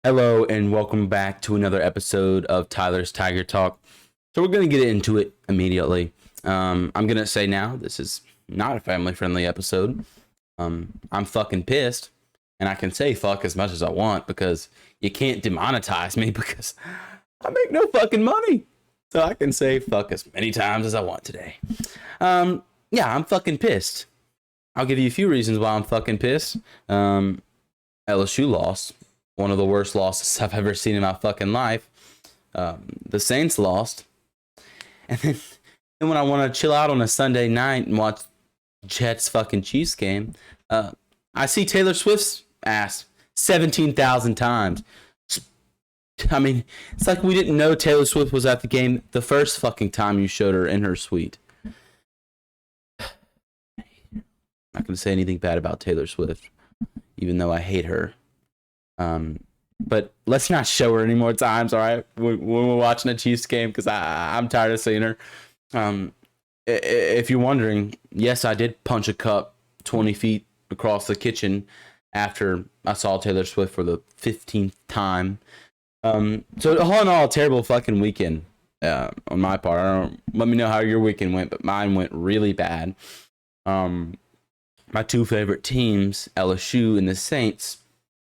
Hello and welcome back to another episode of Tyler's Tiger Talk. So we're going to get into it immediately. I'm going to say now, this is not a family-friendly episode. I'm fucking pissed, and I can say fuck as much as I want because you can't demonetize me because I make no fucking money. So I can say fuck as many times as I want today. Yeah, I'm fucking pissed. I'll give you a few reasons why I'm fucking pissed. LSU lost. One of the worst losses I've ever seen in my fucking life. The Saints lost. And then when I want to chill out on a Sunday night and watch Jets fucking Chiefs game, I see Taylor Swift's ass 17,000 times. I mean, it's like we didn't know Taylor Swift was at the game the first fucking time you showed her in her suite. I'm not going to say anything bad about Taylor Swift, even though I hate her. But let's not show her any more times, all right? When we're watching a Chiefs game, because I'm tired of seeing her. If you're wondering, yes, I did punch a cup 20 feet across the kitchen after I saw Taylor Swift for the 15th time. So all in all, a terrible fucking weekend on my part. Let me know how your weekend went, but mine went really bad. My two favorite teams, LSU and the Saints,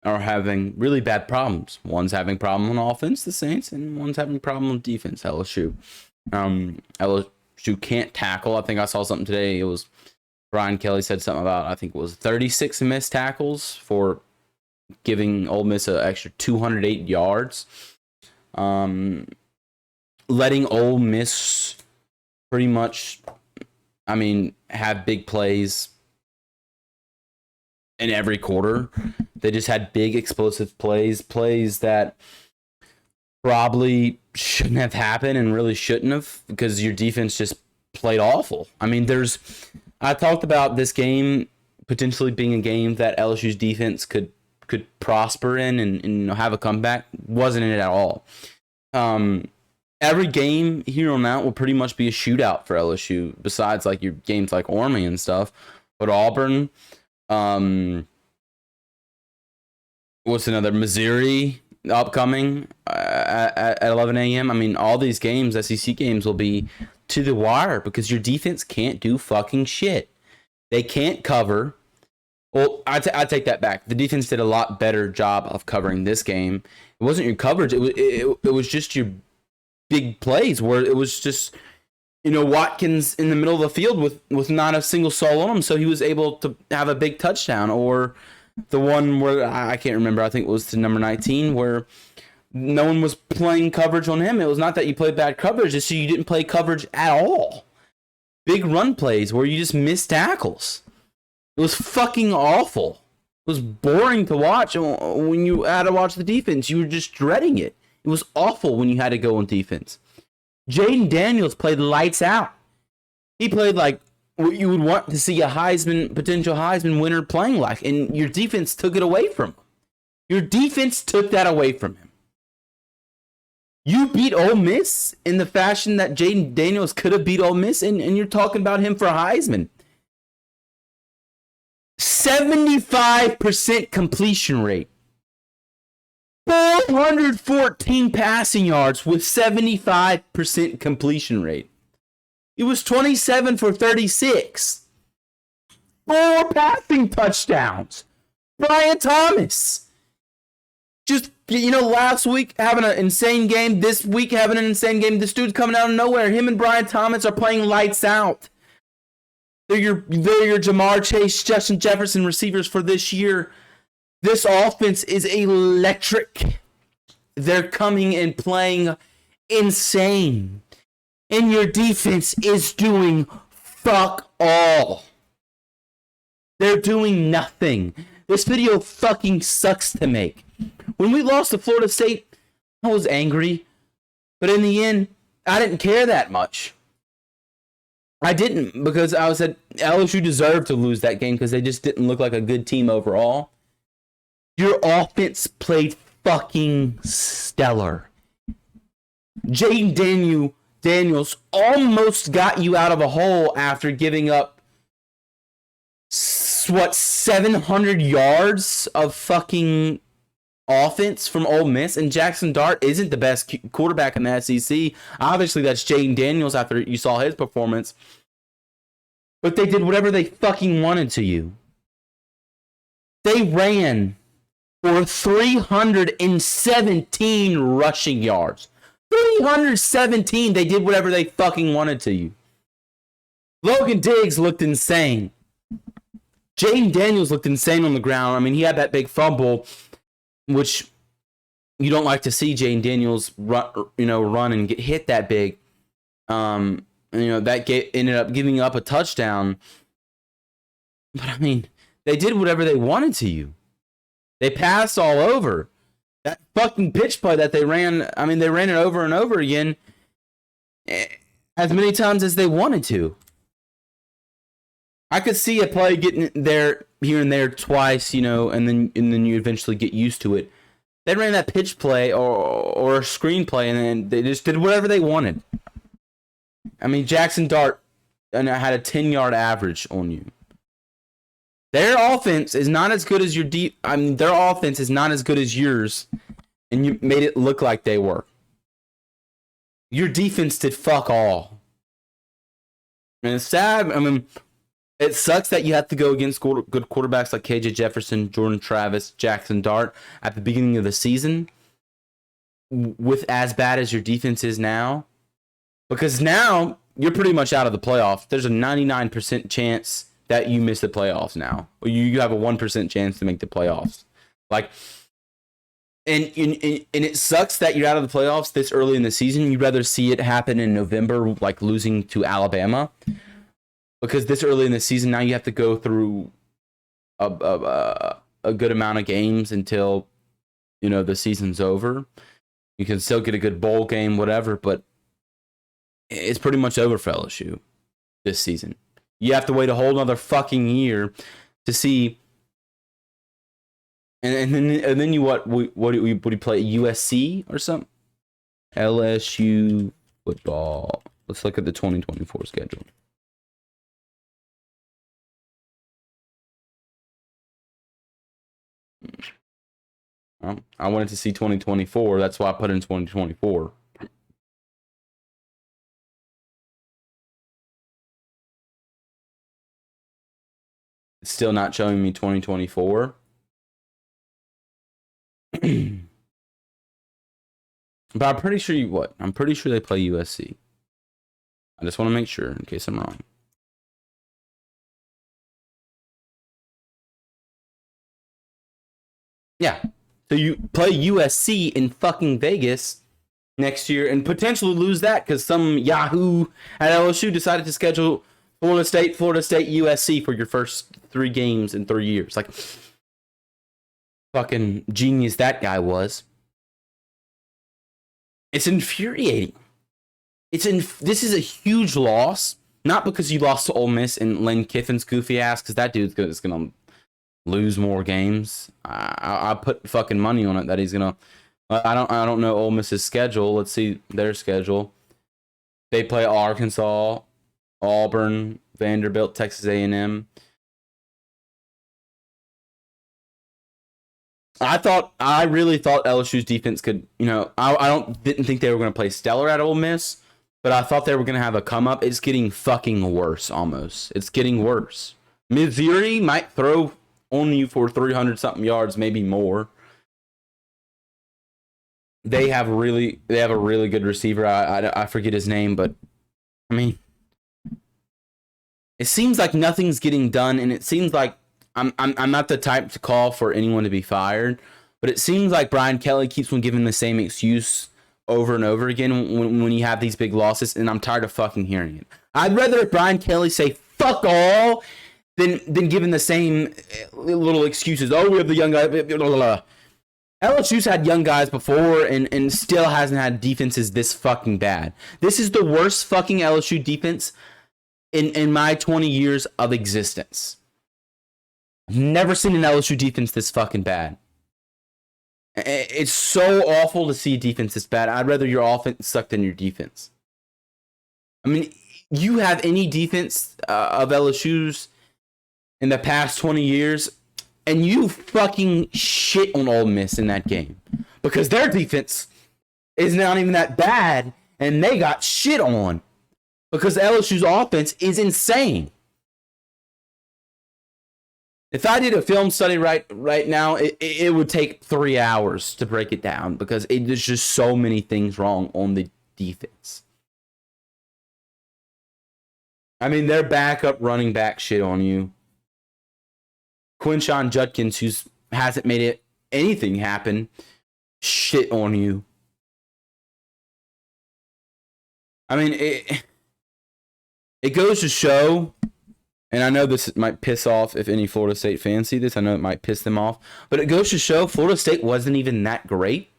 are having really bad problems. One's having problem on offense, the Saints, and one's having problem on defense, LSU. LSU can't tackle. I think I saw something today. It was Brian Kelly said something about, I think it was 36 missed tackles for giving Ole Miss an extra 208 yards. Letting Ole Miss pretty much, have big plays in every quarter. They just had big explosive plays that probably shouldn't have happened and really shouldn't have because your defense just played awful. I talked about this game potentially being a game that LSU's defense could prosper in and have a comeback. Wasn't in it at all. Every game here on out will pretty much be a shootout for LSU besides like your games like Army and stuff. But Auburn, what's another? Missouri upcoming at 11 a.m. All these games, SEC games, will be to the wire because your defense can't do fucking shit. They can't cover. Well, I take that back. The defense did a lot better job of covering this game. It wasn't your coverage. It was just your big plays where it was just, Watkins in the middle of the field with not a single soul on him, so he was able to have a big touchdown. Or the one where I can't remember, I think it was to number 19, where no one was playing coverage on him. It was not that you played bad coverage, it's so you didn't play coverage at all. Big run plays where you just missed tackles. It was fucking awful. It was boring to watch. When you had to watch the defense, you were just dreading it. It was awful when you had to go on defense. Jaden Daniels played lights out. He played like what you would want to see a potential Heisman winner playing like, and your defense took it away from him. Your defense took that away from him. You beat Ole Miss in the fashion that Jaden Daniels could have beat Ole Miss, and you're talking about him for Heisman. 75% completion rate. 414 passing yards with 75% completion rate. It was 27 for 36. 4 passing touchdowns. Brian Thomas. Just, last week having an insane game. This week having an insane game. This dude's coming out of nowhere. Him and Brian Thomas are playing lights out. They're your Jamar Chase, Justin Jefferson receivers for this year. This offense is electric. They're coming and playing insane. And your defense is doing fuck all. They're doing nothing. This video fucking sucks to make. When we lost to Florida State, I was angry. But in the end, I didn't care that much. I didn't, because I said LSU deserved to lose that game because they just didn't look like a good team overall. Your offense played fucking stellar. Jaden Daniels almost got you out of a hole after giving up, 700 yards of fucking offense from Ole Miss, and Jackson Dart isn't the best quarterback in the SEC. Obviously, that's Jaden Daniels after you saw his performance. But they did whatever they fucking wanted to you. They ran for 317 rushing yards. 317. They did whatever they fucking wanted to you. Logan Diggs looked insane. Jaden Daniels looked insane on the ground. I mean, he had that big fumble, which you don't like to see Jaden Daniels run and get hit that big. That ended up giving up a touchdown. But I mean, they did whatever they wanted to you. They passed all over. That fucking pitch play that they ran, I mean, they ran it over and over again as many times as they wanted to. I could see a play getting there here and there twice, and then you eventually get used to it. They ran that pitch play or a screen play, and then they just did whatever they wanted. I mean, Jackson Dart had a 10-yard average on you. Their offense is not as good as their offense is not as good as yours, and you made it look like they were. Your defense did fuck all. And it's sad. I mean, it sucks that you have to go against good quarterbacks like KJ Jefferson, Jordan Travis, Jackson Dart at the beginning of the season with as bad as your defense is now. Because now you're pretty much out of the playoffs. There's a 99% chance that you miss the playoffs now. Or you have a 1% chance to make the playoffs. And it sucks that you're out of the playoffs this early in the season. You'd rather see it happen in November, like losing to Alabama. Because this early in the season, now you have to go through a good amount of games until, the season's over. You can still get a good bowl game, whatever, but it's pretty much over for LSU this season. You have to wait a whole another fucking year to see. And then you what do you play USC or something? LSU football. Let's look at the 2024 schedule. I wanted to see 2024. That's why I put in 2024. It's still not showing me 2024. But I'm pretty sure I'm pretty sure they play USC. I just want to make sure in case I'm wrong. Yeah. So you play USC in fucking Vegas next year and potentially lose that because some Yahoo at LSU decided to schedule Florida State, USC for your first 3 games in 3 years. Like, fucking genius that guy was. It's infuriating. This is a huge loss, not because you lost to Ole Miss and Lane Kiffin's goofy ass, because that dude's gonna lose more games. I put fucking money on it that he's gonna. I don't know Ole Miss's schedule. Let's see their schedule. They play Arkansas, Auburn, Vanderbilt, Texas A&M. I really thought LSU's defense could, didn't think they were going to play stellar at Ole Miss, but I thought they were going to have a come up. It's getting fucking worse almost. It's getting worse. Missouri might throw on you for 300 something yards, maybe more. They have a really good receiver. I forget his name, but I mean, it seems like nothing's getting done, and it seems like I'm not the type to call for anyone to be fired, but it seems like Brian Kelly keeps on giving the same excuse over and over again when you have these big losses, and I'm tired of fucking hearing it. I'd rather Brian Kelly say fuck all than giving the same little excuses. Oh, we have the young guy. Blah, blah, blah. LSU's had young guys before and still hasn't had defenses this fucking bad. This is the worst fucking LSU defense in my 20 years of existence. I've never seen an LSU defense this fucking bad. It's so awful to see a defense this bad. I'd rather your offense suck than your defense. I mean, you have any defense of LSU's in the past 20 years, And you fucking shit on Ole Miss in that game. Because their defense is not even that bad, and they got shit on. Because LSU's offense is insane. If I did a film study right now, it would take 3 hours to break it down. Because there's just so many things wrong on the defense. I mean, their backup running back shit on you. Quinshon Judkins, who hasn't made anything happen, shit on you. I mean, it goes to show, and I know this might piss off if any Florida State fans see this. I know it might piss them off. But it goes to show Florida State wasn't even that great.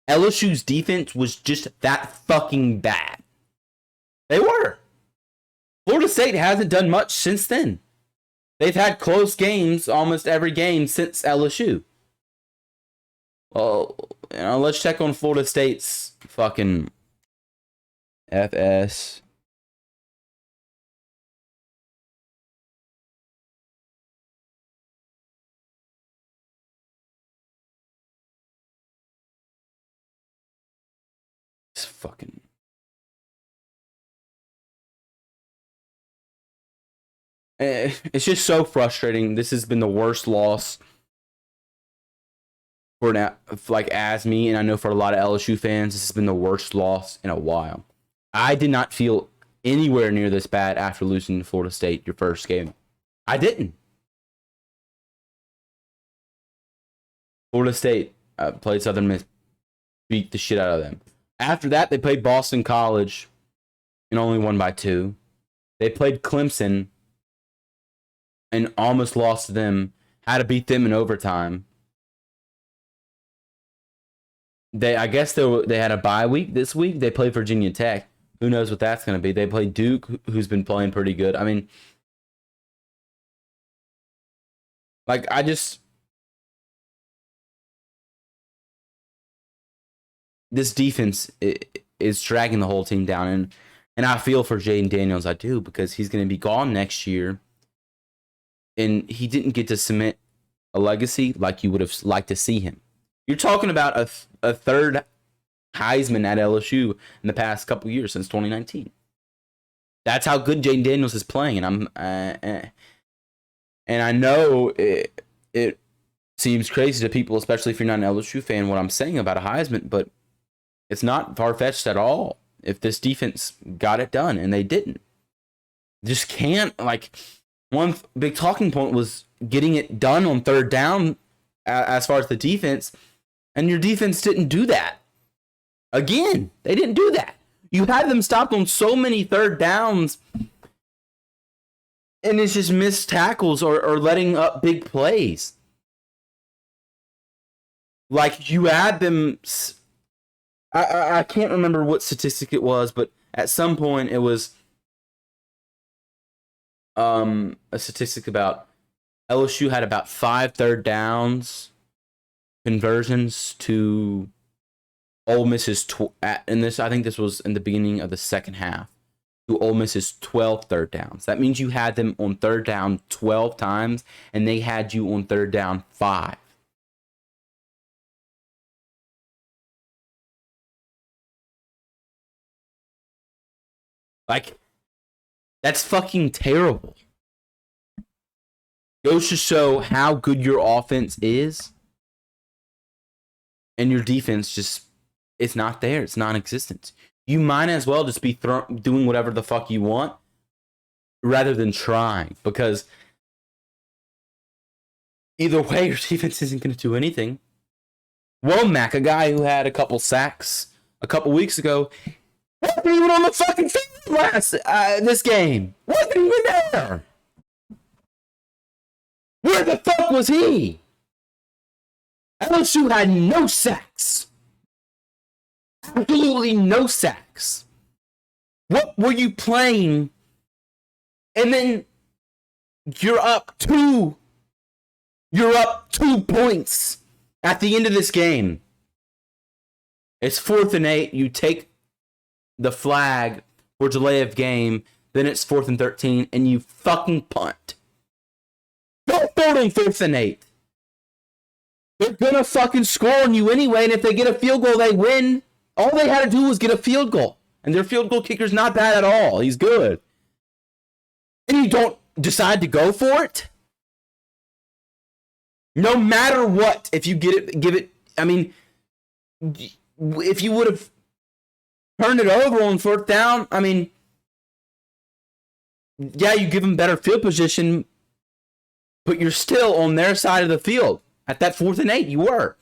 LSU's defense was just that fucking bad. They were. Florida State hasn't done much since then. They've had close games almost every game since LSU. Well, let's check on Florida State's fucking FS. It's fucking... It's just so frustrating. This has been the worst loss for now, like as me, and I know for a lot of LSU fans, this has been the worst loss in a while. I did not feel anywhere near this bad after losing to Florida State your first game. I didn't. Florida State played Southern Miss, beat the shit out of them. After that, they played Boston College and only won by 2. They played Clemson and almost lost to them. Had to beat them in overtime. I guess they had a bye week this week. They played Virginia Tech. Who knows what that's going to be? They played Duke, who's been playing pretty good. I mean, like, this defense is dragging the whole team down. And I feel for Jaden Daniels. I do, because he's going to be gone next year. And he didn't get to cement a legacy like you would have liked to see him. You're talking about a third Heisman at LSU in the past couple years since 2019. That's how good Jaden Daniels is playing, and and I know it seems crazy to people, especially if you're not an LSU fan, what I'm saying about a Heisman, but it's not far-fetched at all. If this defense got it done, and they didn't, just can't. Like, one big talking point was getting it done on third down as far as the defense, and your defense didn't do that. Again, they didn't do that. You had them stopped on so many third downs, and it's just missed tackles or letting up big plays. Like, you had them... I can't remember what statistic it was, but at some point it was a statistic about LSU had about 5 third downs conversions to Ole Miss's and this, I think this was in the beginning of the second half, to Ole Miss's 12 third downs. That means you had them on third down 12 times, and they had you on third down 5. Like, that's fucking terrible. Goes to show how good your offense is, and your defense just, it's not there. It's non-existent. You might as well just be doing whatever the fuck you want rather than trying, because either way, your defense isn't going to do anything. Womack, a guy who had a couple sacks a couple weeks ago, wasn't even on the fucking field this game. Wasn't even there. Where the fuck was he? LSU had no sacks. Absolutely no sacks. What were you playing? And then you're up 2. You're up 2 points at the end of this game. It's 4th and 8. You take the flag for delay of game. Then it's 4th and 13, and you fucking punt. Don't scored on 4th and 8. They're gonna fucking score on you anyway, and if they get a field goal, they win. All they had to do was get a field goal. And their field goal kicker's not bad at all. He's good. And you don't decide to go for it? No matter what, if you get it, give it. I mean, if you would have turned it over on 4th down, I mean, yeah, you give them better field position, but you're still on their side of the field. At that 4th and 8, you were.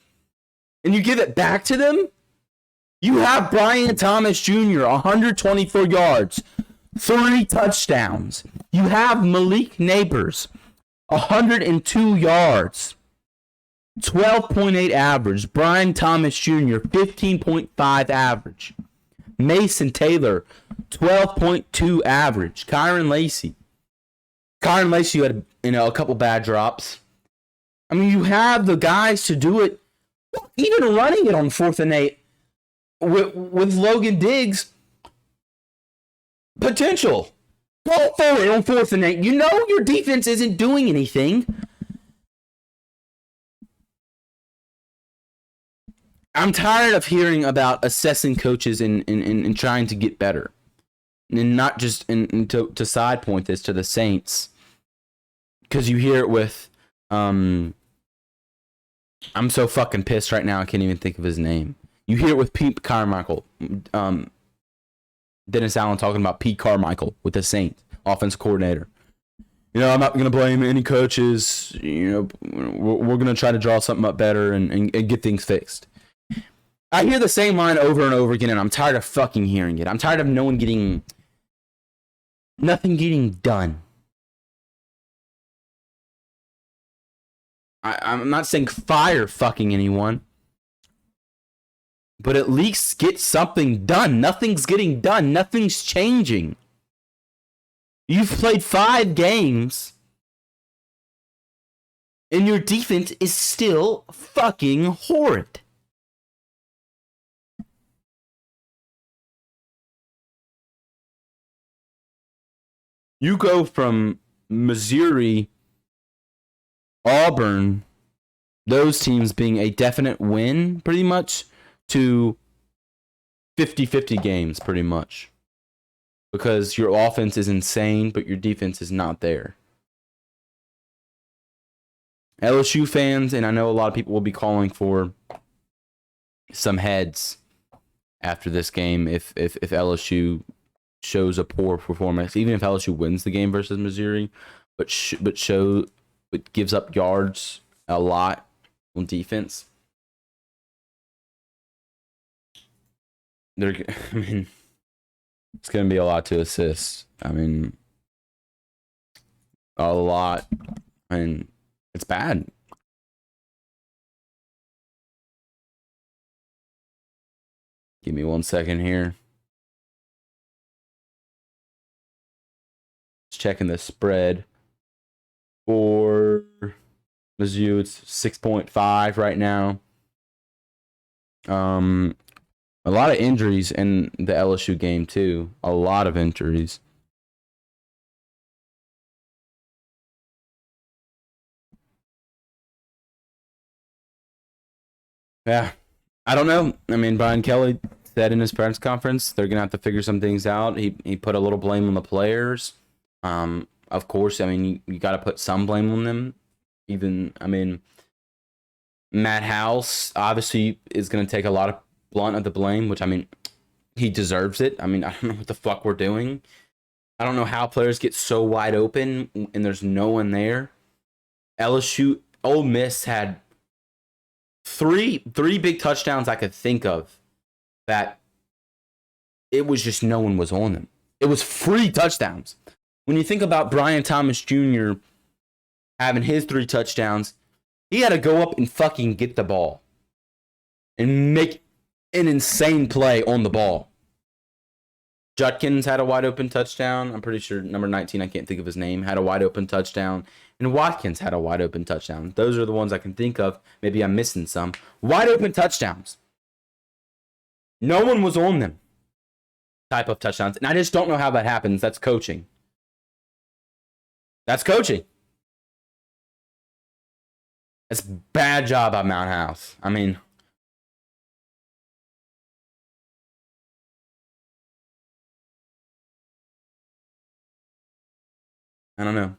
And you give it back to them? You have Brian Thomas Jr., 124 yards, 3 touchdowns. You have Malik Neighbors, 102 yards, 12.8 average. Brian Thomas Jr., 15.5 average. Mason Taylor, 12.2 average. Kyron Lacy had a couple bad drops. I mean, you have the guys to do it, even running it on 4th and 8 with Logan Diggs. Potential. Go for it on 4th and 8. You know your defense isn't doing anything. I'm tired of hearing about assessing coaches and trying to get better. And not just to side point this to the Saints. Because you hear it with... I'm so fucking pissed right now, I can't even think of his name. You hear it with Pete Carmichael. Dennis Allen talking about Pete Carmichael with the Saints, offensive coordinator. You know, I'm not going to blame any coaches. You know, we're going to try to draw something up better and get things fixed. I hear the same line over and over again, and I'm tired of fucking hearing it. I'm tired of nothing getting done. I'm not saying fire fucking anyone, but at least get something done. Nothing's getting done. Nothing's changing. You've played 5 games, and your defense is still fucking horrid. You go from Missouri, Auburn, those teams being a definite win, pretty much, to 50-50 games, pretty much. Because your offense is insane, but your defense is not there. LSU fans, and I know a lot of people will be calling for some heads after this game if LSU shows a poor performance, even if LSU wins the game versus Missouri, but gives up yards a lot on defense. I mean, it's going to be a lot to assist. I mean, a lot. I mean, it's bad. Give me 1 second here. Just checking the spread. For Mizzou, it's 6.5 right now. A lot of injuries in the LSU game too. A lot of injuries. Yeah, I don't know. I mean, Brian Kelly said in his press conference they're gonna have to figure some things out. He put a little blame on the players. Of course, I mean, you got to put some blame on them. Even, I mean, Matt House obviously is going to take a lot of blunt of the blame, which, I mean, he deserves it. I mean, I don't know what the fuck we're doing. I don't know how players get so wide open and there's no one there. Ole Miss had three big touchdowns I could think of that it was just no one was on them. It was free touchdowns. When you think about Brian Thomas Jr. having his 3 touchdowns, he had to go up and fucking get the ball and make an insane play on the ball. Judkins had a wide open touchdown. I'm pretty sure number 19, I can't think of his name, had a wide open touchdown. And Watkins had a wide open touchdown. Those are the ones I can think of. Maybe I'm missing some. Wide open touchdowns. No one was on them. Type of touchdowns. And I just don't know how that happens. That's coaching. That's coaching. That's bad job by Mount House. I mean, I don't know.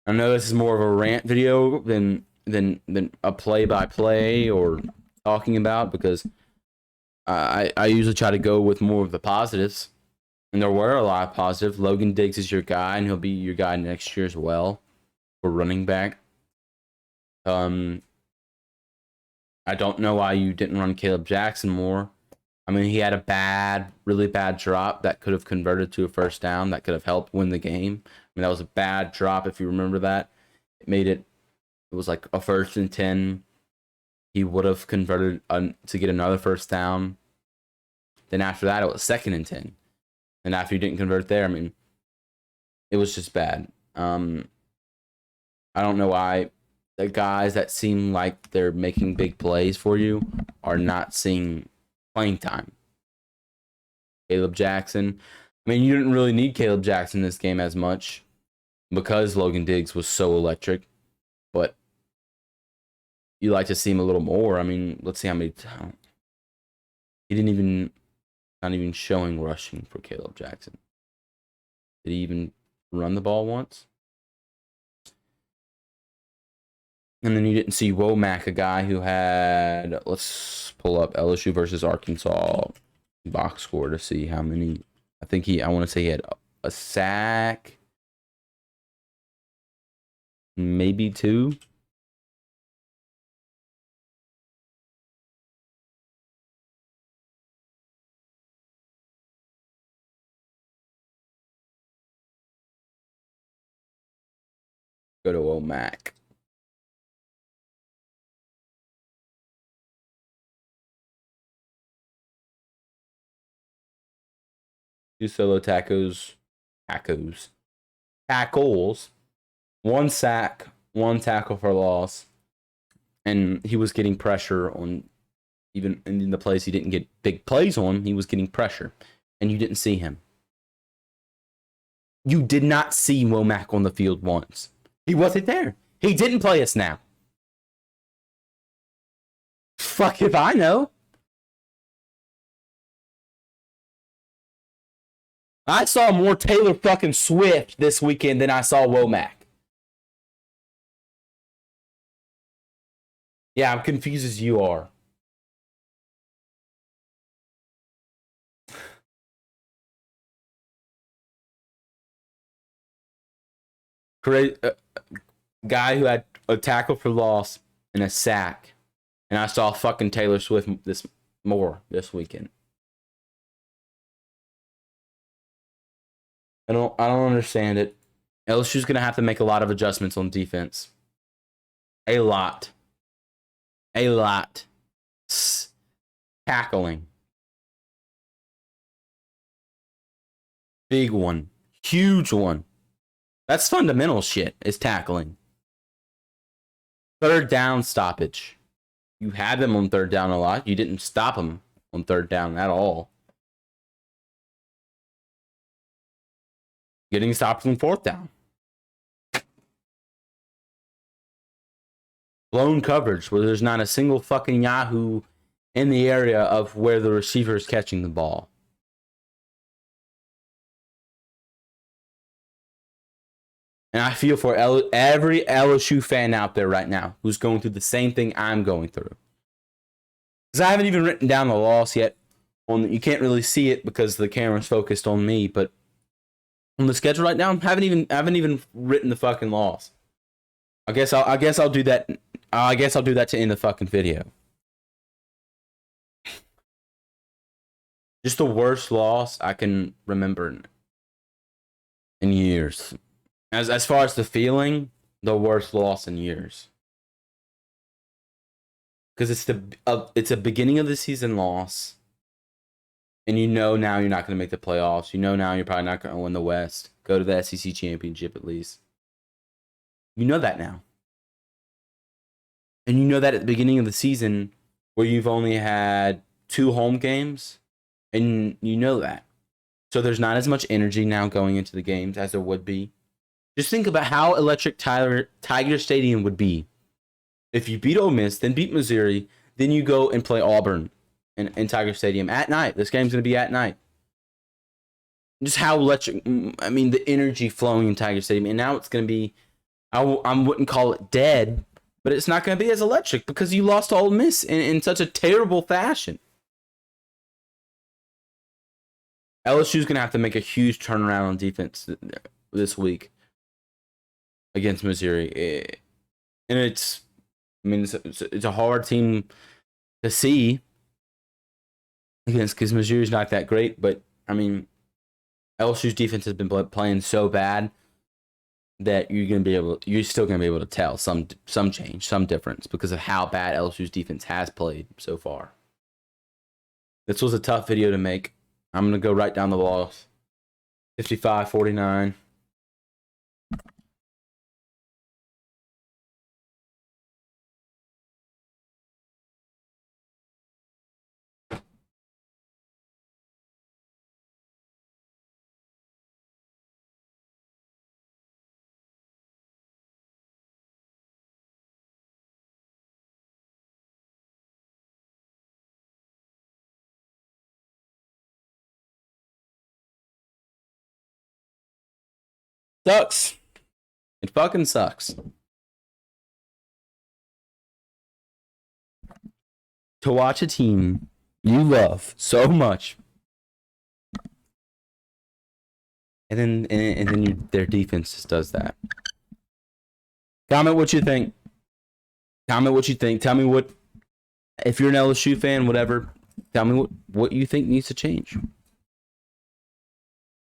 I know this is more of a rant video than a play by play or talking about, because I usually try to go with more of the positives, and there were a lot of positive. Logan Diggs is your guy, and he'll be your guy next year as well for running back. I don't know why you didn't run Caleb Jackson more. I mean, he had a really bad drop that could have converted to a first down that could have helped win the game. I mean, that was a bad drop if you remember that. It was like a 1st and 10. He would have converted to get another first down. Then after that, it was 2nd and 10. And after you didn't convert there, I mean, it was just bad. I don't know why the guys that seem like they're making big plays for you are not seeing playing time. Caleb Jackson. I mean, you didn't really need Caleb Jackson in this game as much because Logan Diggs was so electric. But you like to see him a little more. I mean, let's see how many. Not even showing rushing for Caleb Jackson. Did he even run the ball once? And then you didn't see Womack, a guy who had, let's pull up LSU versus Arkansas box score to see how many. I want to say he had a sack, maybe 2. Go to Womack. Two solo tackles, 1 sack, 1 tackle for loss, and he was getting pressure on, even in the plays he didn't get big plays on, he was getting pressure, and you didn't see him. You did not see Womack on the field once. He wasn't there. He didn't play a snap. Fuck if I know. I saw more Taylor fucking Swift this weekend than I saw Womack. Yeah, I'm confused as you are. Guy who had a tackle for loss and a sack, and I saw fucking Taylor Swift this weekend. I don't understand it. LSU's gonna have to make a lot of adjustments on defense. A lot. Tackling. Big one. Huge one. That's fundamental shit, is tackling. 3rd down stoppage. You had them on 3rd down a lot. You didn't stop them on 3rd down at all. Getting stopped on 4th down. Blown coverage where there's not a single fucking Yahoo in the area of where the receiver is catching the ball. And I feel for every LSU fan out there right now who's going through the same thing I'm going through. Because I haven't even written down the loss yet. You can't really see it because the camera's focused on me, but on the schedule right now, I haven't even written the fucking loss. I guess I'll do that. I guess I'll do that to end the fucking video. Just the worst loss I can remember in years. As far as the feeling, the worst loss in years. Because it's a beginning of the season loss, and you know now you're not going to make the playoffs. You know now you're probably not going to win the West. Go to the SEC championship at least. You know that now. And you know that at the beginning of the season where you've only had 2 home games, and you know that. So there's not as much energy now going into the games as there would be. Just think about how electric Tiger Stadium would be If you beat Ole Miss, then beat Missouri, then you go and play Auburn in Tiger Stadium at night. This game's going to be at night. Just how electric, I mean, the energy flowing in Tiger Stadium. And now it's going to be, I wouldn't call it dead, but it's not going to be as electric because you lost to Ole Miss in such a terrible fashion. LSU's going to have to make a huge turnaround on defense this week against Missouri. And it's a hard team to see against because Missouri's not that great. But, I mean, LSU's defense has been playing so bad that you're still going to be able to tell some change, some difference because of how bad LSU's defense has played so far. This was a tough video to make. I'm going to go right down the loss. 55-49. Sucks. It fucking sucks. To watch a team you love so much, and then their defense just does that. Comment what you think. Comment what you think. Tell me what, if you're an LSU fan, whatever. Tell me what you think needs to change.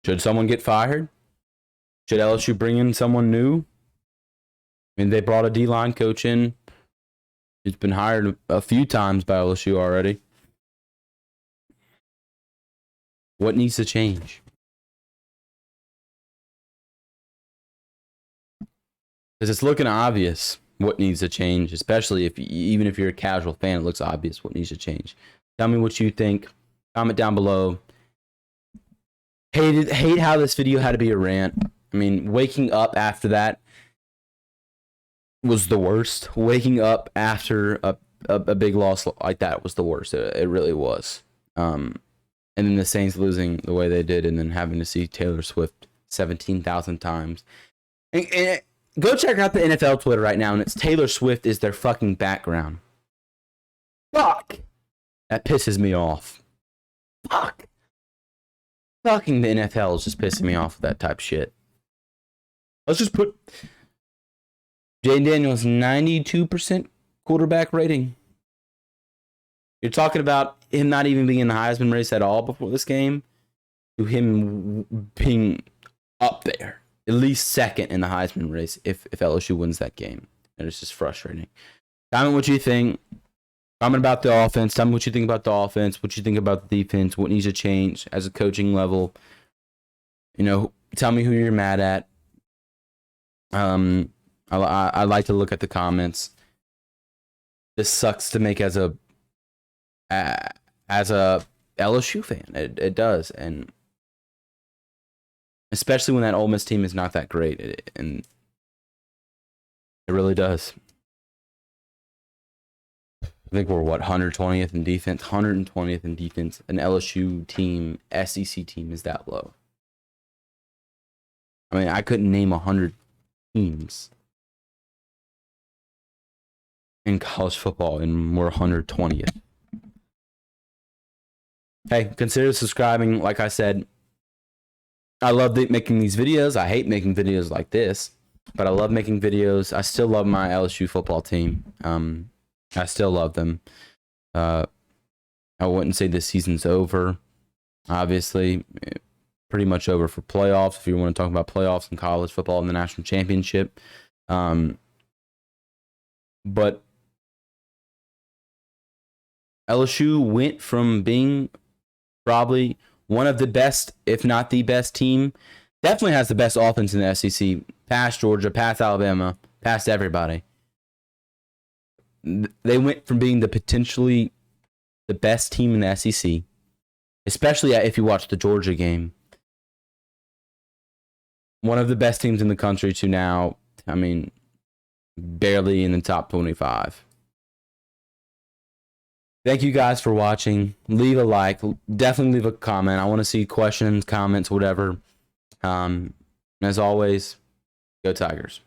Should someone get fired? Should LSU bring in someone new? I mean, they brought a D-line coach in. He's been hired a few times by LSU already. What needs to change? Because it's looking obvious what needs to change, especially even if you're a casual fan, it looks obvious what needs to change. Tell me what you think. Comment down below. Hate how this video had to be a rant. I mean, waking up after that was the worst. Waking up after a big loss like that was the worst. It really was. And then the Saints losing the way they did, and then having to see Taylor Swift 17,000 times. And go check out the NFL Twitter right now, and it's Taylor Swift is their fucking background. Fuck! That pisses me off. Fuck! Fucking the NFL is just pissing me off with that type of shit. Let's just put Jayden Daniels 92% quarterback rating. You're talking about him not even being in the Heisman race at all before this game, to him being up there, at least second in the Heisman race if LSU wins that game. And it's just frustrating. Comment what you think. Comment about the offense. Tell me what you think about the offense, what you think about the defense, what needs to change as a coaching level. You know, tell me who you're mad at. I like to look at the comments. This sucks to make as a LSU fan. It does, and especially when that Ole Miss team is not that great, and it really does. I think we're 120th in defense, 120th in defense. An LSU team, SEC team, is that low. I mean, I couldn't name 100 teams in college football, and we're 120th. Hey, consider subscribing. Like I said, I love making these videos. I hate making videos like this, but I love making videos. I still love my LSU football team. I still love them. I wouldn't say this season's over. Obviously, pretty much over for playoffs. If you want to talk about playoffs in college football and the national championship, but LSU went from being probably one of the best, if not the best team, definitely has the best offense in the SEC, past Georgia, past Alabama, past everybody. They went from being potentially the best team in the SEC, especially if you watch the Georgia game, one of the best teams in the country, to now, I mean, barely in the top 25. Thank you guys for watching. Leave a like. Definitely leave a comment. I want to see questions, comments, whatever. As always, go Tigers.